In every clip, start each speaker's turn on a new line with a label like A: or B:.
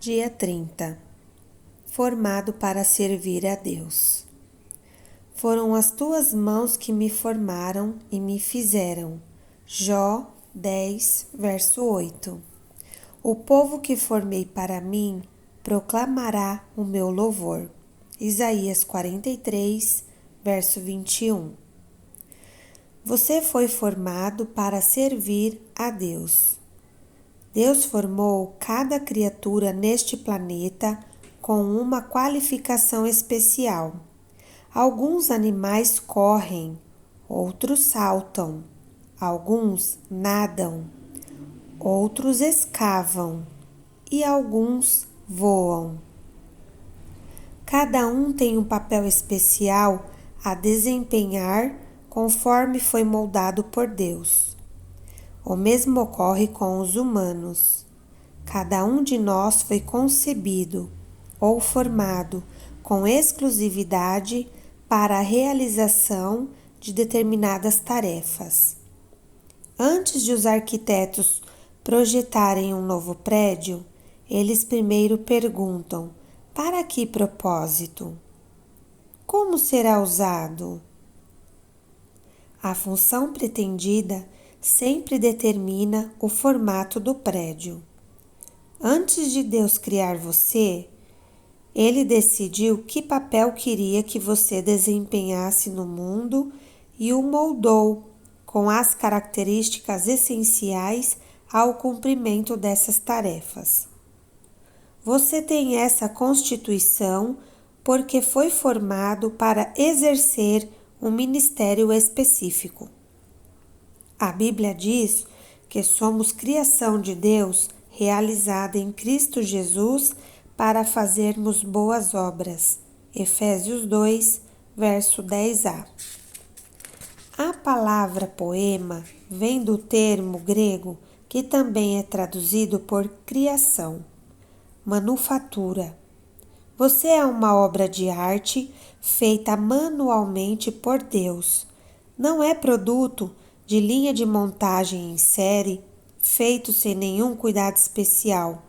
A: Dia 30. Formado para servir a Deus. Foram as tuas mãos que me formaram e me fizeram. Jó 10, verso 8. O povo que formei para mim proclamará o meu louvor. Isaías 43, verso 21. Você foi formado para servir a Deus. Deus formou cada criatura neste planeta com uma qualificação especial. Alguns animais correm, outros saltam, alguns nadam, outros escavam e alguns voam. Cada um tem um papel especial a desempenhar conforme foi moldado por Deus. O mesmo ocorre com os humanos. Cada um de nós foi concebido ou formado com exclusividade para a realização de determinadas tarefas. Antes de os arquitetos projetarem um novo prédio, eles primeiro perguntam: para que propósito? Como será usado? A função pretendida sempre determina o formato do prédio. Antes de Deus criar você, Ele decidiu que papel queria que você desempenhasse no mundo e o moldou com as características essenciais ao cumprimento dessas tarefas. Você tem essa constituição porque foi formado para exercer um ministério específico. A Bíblia diz que somos criação de Deus realizada em Cristo Jesus para fazermos boas obras. Efésios 2, verso 10a. A palavra poema vem do termo grego que também é traduzido por criação, manufatura. Você é uma obra de arte feita manualmente por Deus. Não é produto de linha de montagem em série, feito sem nenhum cuidado especial.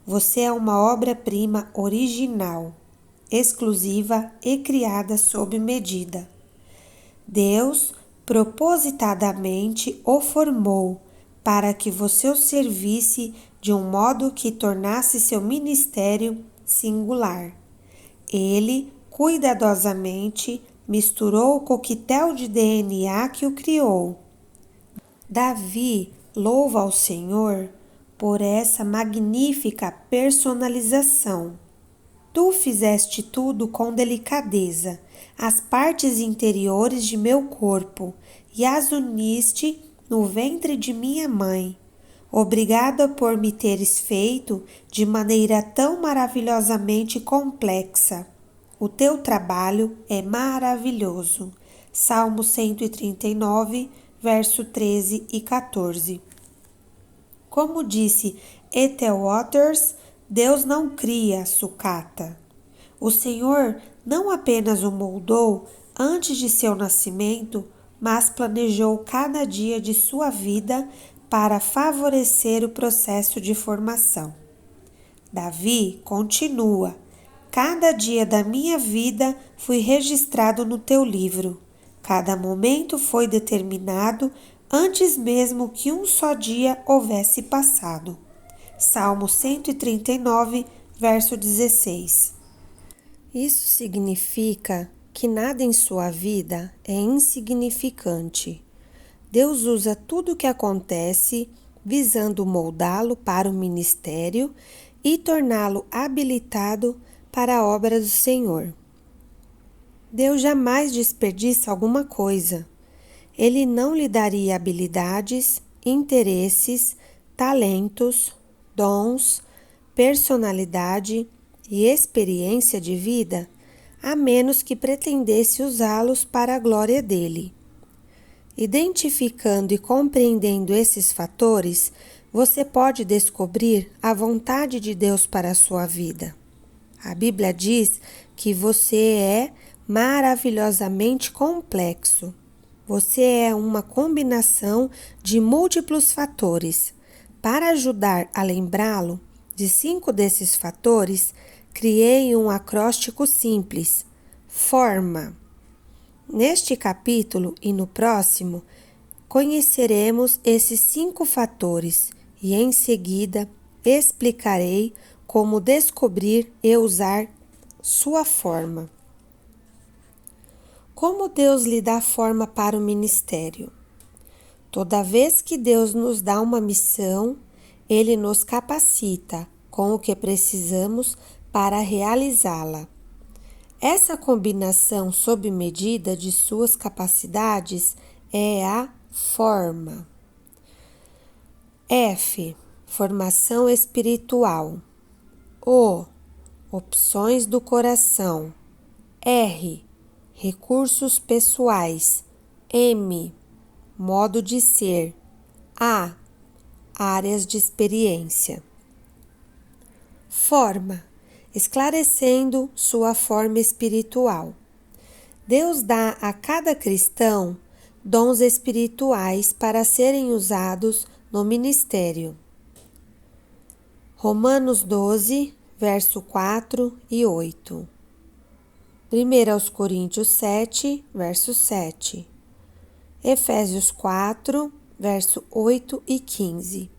A: Você é uma obra-prima original, exclusiva e criada sob medida. Deus propositadamente o formou para que você o servisse de um modo que tornasse seu ministério singular. Ele cuidadosamente misturou o coquetel de DNA que o criou. Davi louva ao Senhor por essa magnífica personalização. Tu fizeste tudo com delicadeza, as partes interiores de meu corpo, e as uniste no ventre de minha mãe. Obrigada por me teres feito de maneira tão maravilhosamente complexa. O teu trabalho é maravilhoso. Salmo 139, verso 13 e 14. Como disse Ethel Waters, Deus não cria sucata. O Senhor não apenas o moldou antes de seu nascimento, mas planejou cada dia de sua vida para favorecer o processo de formação. Davi continua: cada dia da minha vida fui registrado no teu livro. Cada momento foi determinado antes mesmo que um só dia houvesse passado. Salmo 139, verso 16. Isso significa que nada em sua vida é insignificante. Deus usa tudo o que acontece visando moldá-lo para o ministério e torná-lo habilitado para a obra do Senhor. Deus jamais desperdiça alguma coisa. Ele não lhe daria habilidades, interesses, talentos, dons, personalidade e experiência de vida, a menos que pretendesse usá-los para a glória dele. Identificando e compreendendo esses fatores, você pode descobrir a vontade de Deus para a sua vida. A Bíblia diz que você é maravilhosamente complexo. Você é uma combinação de múltiplos fatores. Para ajudar a lembrá-lo, De 5 desses fatores, criei um acróstico simples: forma. Neste capítulo e no próximo, conheceremos esses 5 fatores e, em seguida, explicarei como descobrir e usar sua forma. Como Deus lhe dá forma para o ministério? Toda vez que Deus nos dá uma missão, Ele nos capacita com o que precisamos para realizá-la. Essa combinação sob medida de suas capacidades é a forma. F. Formação espiritual. O. Opções do coração. R. Recursos pessoais. M. Modo de ser. A. Áreas de experiência. Forma. Esclarecendo sua forma espiritual. Deus dá a cada cristão dons espirituais para serem usados no ministério. Romanos 12, verso 4 e 8. 1 Coríntios 7, verso 7. Efésios 4, verso 8 e 15.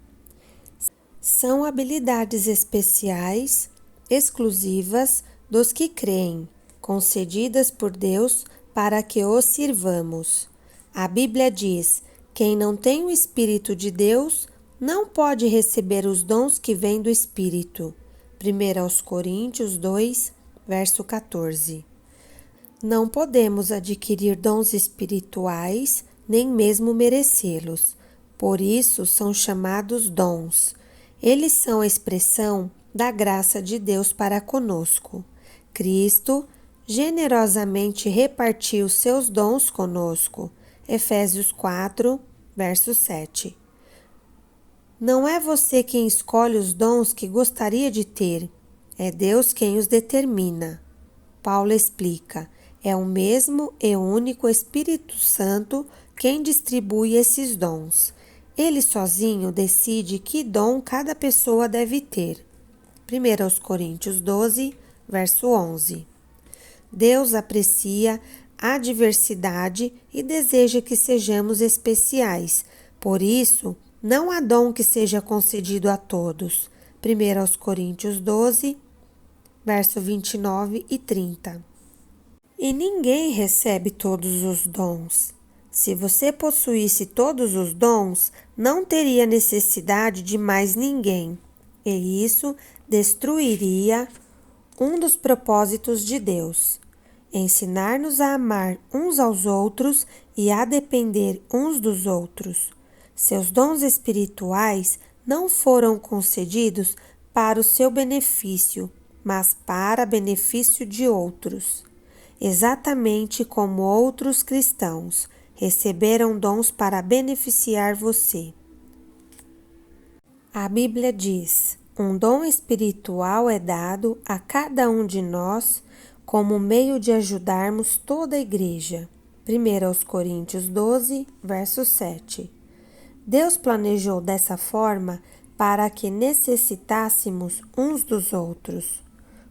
A: São habilidades especiais, exclusivas dos que creem, concedidas por Deus para que os sirvamos. A Bíblia diz: quem não tem o Espírito de Deus não pode receber os dons que vêm do Espírito. 1 Coríntios 2, verso 14. Não podemos adquirir dons espirituais, nem mesmo merecê-los. Por isso são chamados dons. Eles são a expressão da graça de Deus para conosco. Cristo generosamente repartiu seus dons conosco. Efésios 4, verso 7. Não é você quem escolhe os dons que gostaria de ter, é Deus quem os determina. Paulo explica: é o mesmo e único Espírito Santo quem distribui esses dons. Ele sozinho decide que dom cada pessoa deve ter. 1 Coríntios 12, verso 11. Deus aprecia a diversidade e deseja que sejamos especiais. Por isso, não há dom que seja concedido a todos. 1 Coríntios 12, verso 29 e 30. E ninguém recebe todos os dons. Se você possuísse todos os dons, não teria necessidade de mais ninguém. E isso destruiria um dos propósitos de Deus: ensinar-nos a amar uns aos outros e a depender uns dos outros. Seus dons espirituais não foram concedidos para o seu benefício, mas para benefício de outros. Exatamente como outros cristãos receberam dons para beneficiar você. A Bíblia diz: um dom espiritual é dado a cada um de nós como meio de ajudarmos toda a igreja. 1 Coríntios 12, verso 7. Deus planejou dessa forma para que necessitássemos uns dos outros.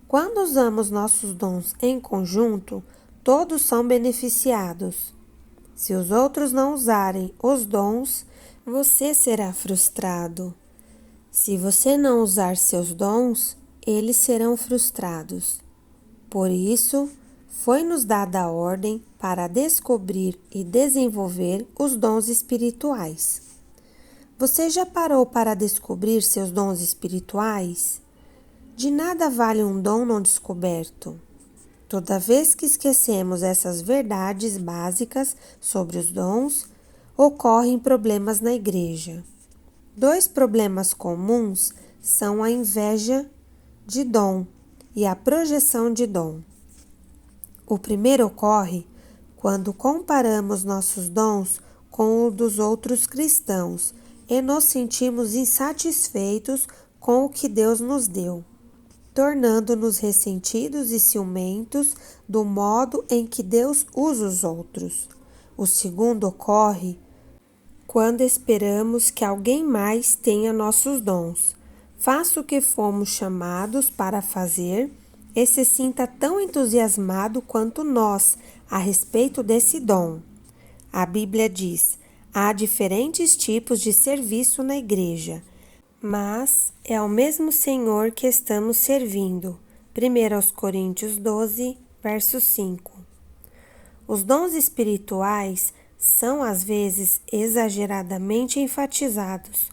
A: Quando usamos nossos dons em conjunto, todos são beneficiados. Se os outros não usarem os dons, você será frustrado. Se você não usar seus dons, eles serão frustrados. Por isso, foi-nos dada a ordem para descobrir e desenvolver os dons espirituais. Você já parou para descobrir seus dons espirituais? De nada vale um dom não descoberto. Toda vez que esquecemos essas verdades básicas sobre os dons, ocorrem problemas na igreja. 2 problemas comuns são a inveja de dom e a projeção de dom. O primeiro ocorre quando comparamos nossos dons com o dos outros cristãos e nos sentimos insatisfeitos com o que Deus nos deu, tornando-nos ressentidos e ciumentos do modo em que Deus usa os outros. O segundo ocorre quando esperamos que alguém mais tenha nossos dons. Faça o que fomos chamados para fazer e se sinta tão entusiasmado quanto nós a respeito desse dom. A Bíblia diz: há diferentes tipos de serviço na igreja, mas é ao mesmo Senhor que estamos servindo. 1 Coríntios 12, verso 5. Os dons espirituais são às vezes exageradamente enfatizados,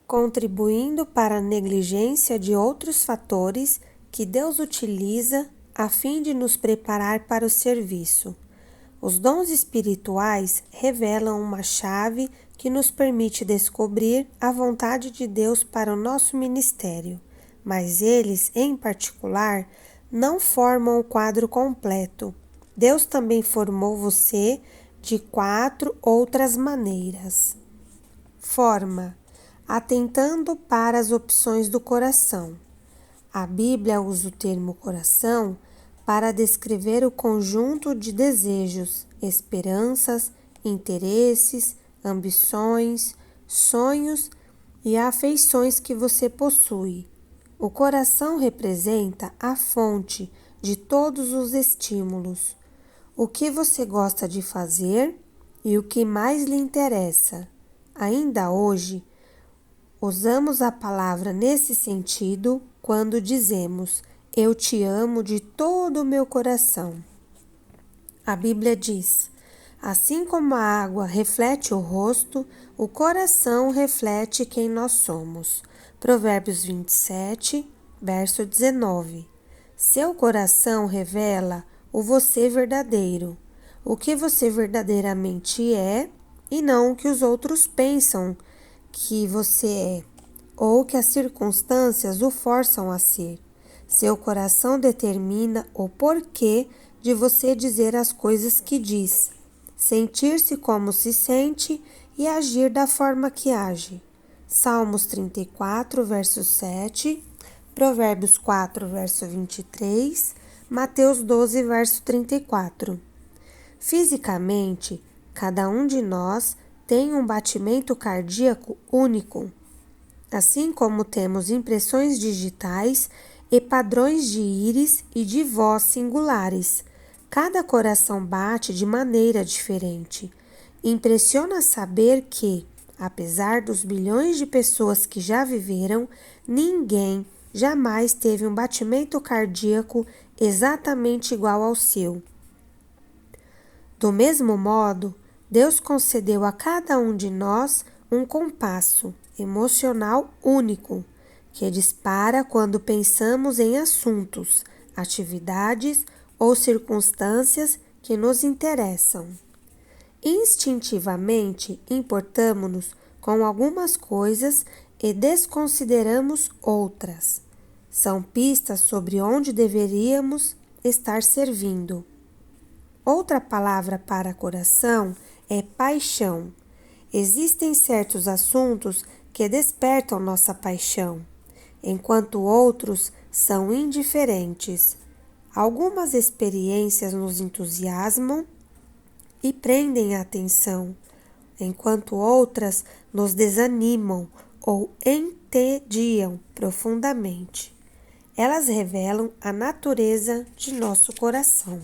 A: contribuindo para a negligência de outros fatores que Deus utiliza a fim de nos preparar para o serviço. Os dons espirituais revelam uma chave que nos permite descobrir a vontade de Deus para o nosso ministério, mas eles, em particular, não formam o quadro completo. Deus também formou você de 4 outras maneiras. Forma: atentando para as opções do coração. A Bíblia usa o termo coração para descrever o conjunto de desejos, esperanças, interesses, ambições, sonhos e afeições que você possui. O coração representa a fonte de todos os estímulos, o que você gosta de fazer e o que mais lhe interessa. Ainda hoje, usamos a palavra nesse sentido quando dizemos: eu te amo de todo o meu coração. A Bíblia diz: assim como a água reflete o rosto, o coração reflete quem nós somos. Provérbios 27, verso 19. Seu coração revela o você verdadeiro, o que você verdadeiramente é e não o que os outros pensam que você é, ou que as circunstâncias o forçam a ser. Seu coração determina o porquê de você dizer as coisas que diz, sentir-se como se sente e agir da forma que age. Salmos 34, verso 7, Provérbios 4, verso 23, Mateus 12, verso 34. Fisicamente, cada um de nós tem um batimento cardíaco único, assim como temos impressões digitais e padrões de íris e de voz singulares. Cada coração bate de maneira diferente. Impressiona saber que, apesar dos bilhões de pessoas que já viveram, ninguém jamais teve um batimento cardíaco exatamente igual ao seu. Do mesmo modo, Deus concedeu a cada um de nós um compasso emocional único, que dispara quando pensamos em assuntos, atividades ou circunstâncias que nos interessam. Instintivamente, importamos-nos com algumas coisas e desconsideramos outras. São pistas sobre onde deveríamos estar servindo. Outra palavra para coração é paixão. Existem certos assuntos que despertam nossa paixão, enquanto outros são indiferentes. Algumas experiências nos entusiasmam e prendem a atenção, enquanto outras nos desanimam ou entediam profundamente. Elas revelam a natureza de nosso coração.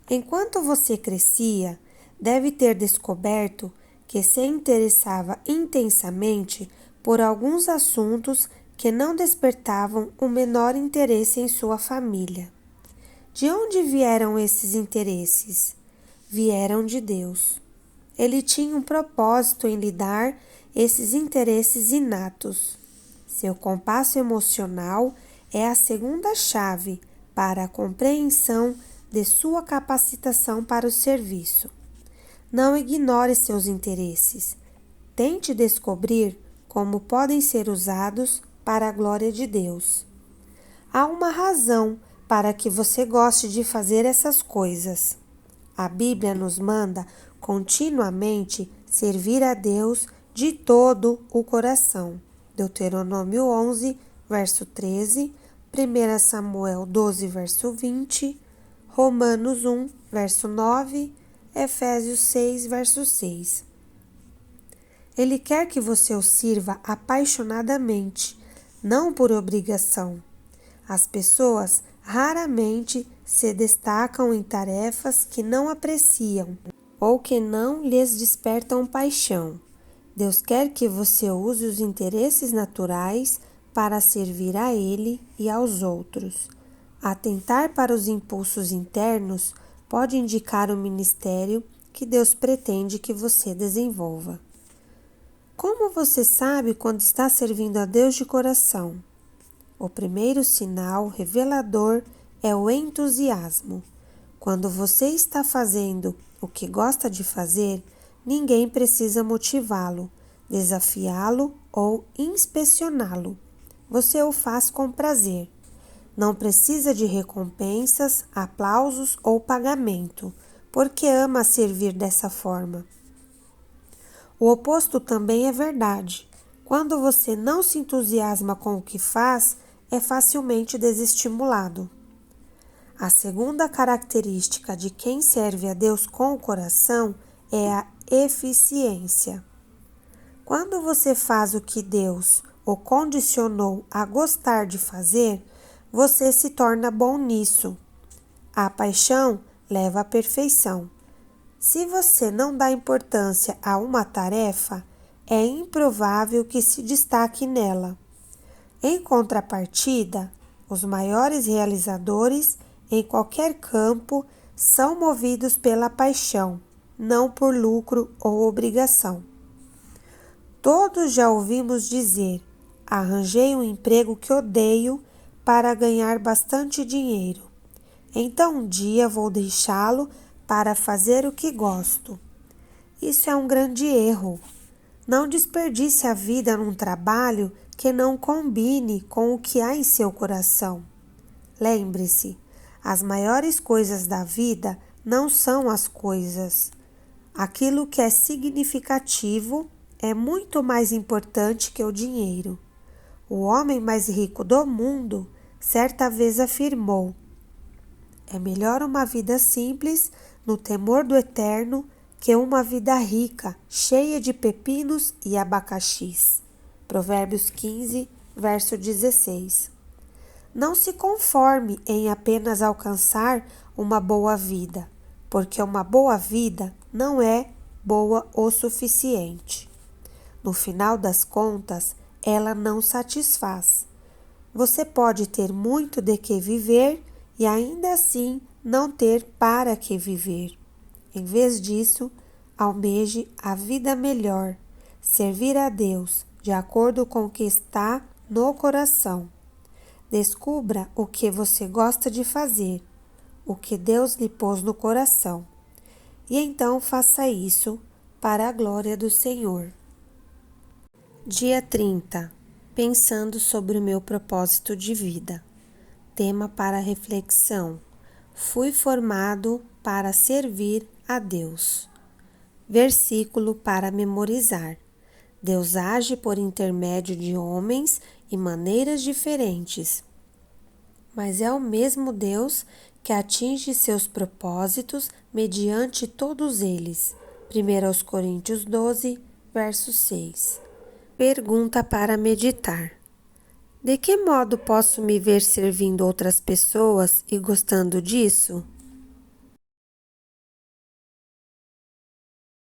A: Enquanto você crescia, deve ter descoberto que se interessava intensamente por alguns assuntos que não despertavam o menor interesse em sua família. De onde vieram esses interesses? Vieram de Deus. Ele tinha um propósito em lhe dar esses interesses inatos. Seu compasso emocional é a segunda chave para a compreensão de sua capacitação para o serviço. Não ignore seus interesses. Tente descobrir como podem ser usados para a glória de Deus. Há uma razão para que você goste de fazer essas coisas. A Bíblia nos manda continuamente servir a Deus de todo o coração. Deuteronômio 11, verso 13, 1 Samuel 12, verso 20, Romanos 1, verso 9, Efésios 6, verso 6. Ele quer que você o sirva apaixonadamente, não por obrigação. As pessoas raramente se destacam em tarefas que não apreciam ou que não lhes despertam paixão. Deus quer que você use os interesses naturais para servir a Ele e aos outros. Atentar para os impulsos internos pode indicar o ministério que Deus pretende que você desenvolva. Como você sabe quando está servindo a Deus de coração? O primeiro sinal revelador é o entusiasmo. Quando você está fazendo o que gosta de fazer, ninguém precisa motivá-lo, desafiá-lo ou inspecioná-lo. Você o faz com prazer. Não precisa de recompensas, aplausos ou pagamento, porque ama servir dessa forma. O oposto também é verdade. Quando você não se entusiasma com o que faz, é facilmente desestimulado. A segunda característica de quem serve a Deus com o coração é a eficiência. Quando você faz o que Deus o condicionou a gostar de fazer, você se torna bom nisso. A paixão leva à perfeição. Se você não dá importância a uma tarefa, é improvável que se destaque nela. Em contrapartida, os maiores realizadores em qualquer campo são movidos pela paixão, não por lucro ou obrigação. Todos já ouvimos dizer: arranjei um emprego que odeio para ganhar bastante dinheiro. Então um dia vou deixá-lo para fazer o que gosto. Isso é um grande erro. Não desperdice a vida num trabalho que não combine com o que há em seu coração. Lembre-se, as maiores coisas da vida não são as coisas. Aquilo que é significativo é muito mais importante que o dinheiro. O homem mais rico do mundo certa vez afirmou: é melhor uma vida simples, no temor do eterno, que uma vida rica, cheia de pepinos e abacaxis. Provérbios 15, verso 16. Não se conforme em apenas alcançar uma boa vida, porque uma boa vida não é boa o suficiente. No final das contas, ela não satisfaz. Você pode ter muito de que viver e ainda assim não ter para que viver. Em vez disso, almeje a vida melhor, servir a Deus de acordo com o que está no coração. Descubra o que você gosta de fazer, o que Deus lhe pôs no coração, e então faça isso para a glória do Senhor. Dia 30. Pensando sobre o meu propósito de vida. Tema para reflexão: fui formado para servir a Deus. Versículo para memorizar: Deus age por intermédio de homens e maneiras diferentes, mas é o mesmo Deus que atinge seus propósitos mediante todos eles. 1 Coríntios 12, verso 6. Pergunta para meditar: de que modo posso me ver servindo outras pessoas e gostando disso?